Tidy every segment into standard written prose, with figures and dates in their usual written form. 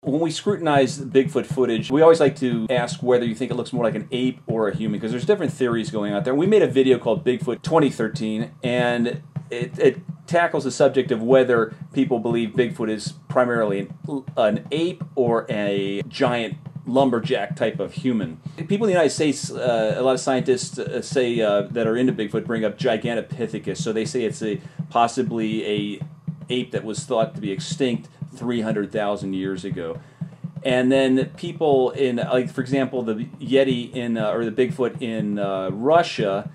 When we scrutinize Bigfoot footage, we always like to ask whether you think it looks more like an ape or a human, because there's different theories going out there. We made a video called Bigfoot 2013, and it tackles the subject of whether people believe Bigfoot is primarily an ape or a giant lumberjack type of human. People in the United States, a lot of scientists say that are into Bigfoot bring up Gigantopithecus, so they say it's possibly a ape that was thought to be extinct 300,000 years ago. And then people in, like for example, the Yeti or the Bigfoot in Russia,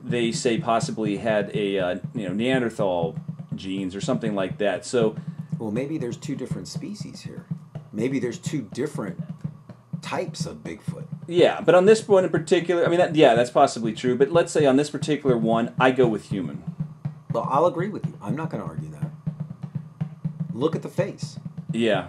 they say possibly had a Neanderthal genes or something like that. So, well, maybe there's two different species here. Maybe there's two different types of Bigfoot. Yeah, but on this one in particular, I mean, that's possibly true. But let's say on this particular one, I go with human. Well, I'll agree with you. I'm not going to argue that. Look at the face. Yeah.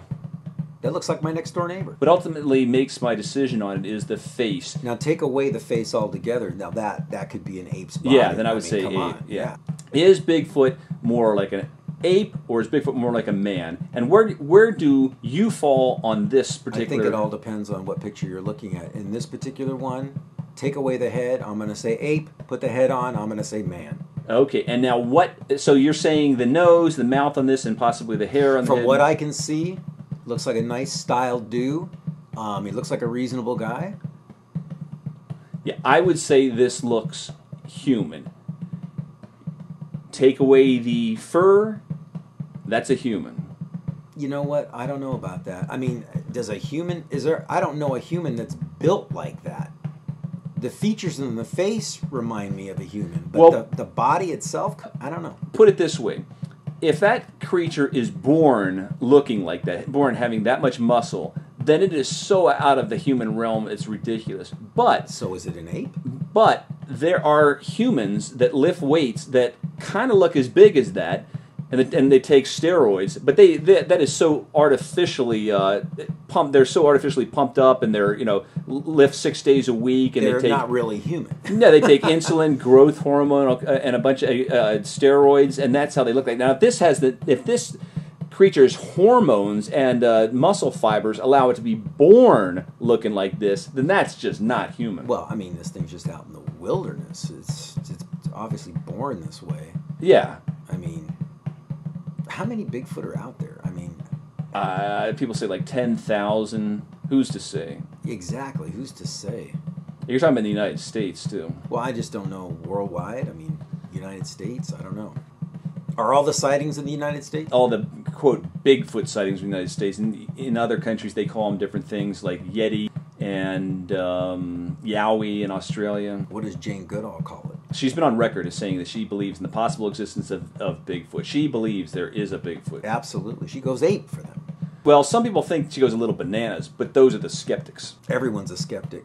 That looks like my next door neighbor. What ultimately makes my decision on it is the face. Now take away the face altogether. Now that could be an ape's body. Yeah, then I would say ape. Yeah. Is Bigfoot more like an ape, or is Bigfoot more like a man? And where do you fall on this particular? I think it all depends on what picture you're looking at. In this particular one, take away the head, I'm going to say ape. Put the head on, I'm going to say man. Okay, and now what? So you're saying the nose, the mouth on this, and possibly the hair on the head? From what I can see, looks like a nice styled dude. He looks like a reasonable guy. Yeah, I would say this looks human. Take away the fur, that's a human. You know what? I don't know about that. I mean, I don't know a human that's built like that. The features in the face remind me of a human, but the body itself, I don't know. Put it this way. If that creature is born looking like that, born having that much muscle, then it is so out of the human realm, it's ridiculous. But so is it an ape? But there are humans that lift weights that kind of look as big as that, and they take steroids, but that is so artificially pumped. They're so artificially pumped up, and they're lift 6 days a week, and they're they take not really human. No, they take insulin, growth hormone, and a bunch of steroids, and that's how they look like. Now, if this creature's hormones and muscle fibers allow it to be born looking like this, then that's just not human. Well, I mean, this thing's just out in the wilderness. It's obviously born this way. Yeah. I mean, how many Bigfoot are out there? I mean, people say like 10,000. Who's to say? Exactly. Who's to say? You're talking about the United States, too. Well, I just don't know worldwide. I mean, United States, I don't know. Are all the sightings in the United States? All the, quote, Bigfoot sightings in the United States. In other countries, they call them different things like Yeti and Yowie in Australia. What does Jane Goodall call it? She's been on record as saying that she believes in the possible existence of Bigfoot. She believes there is a Bigfoot. Absolutely. She goes ape for them. Well, some people think she goes a little bananas, but those are the skeptics. Everyone's a skeptic.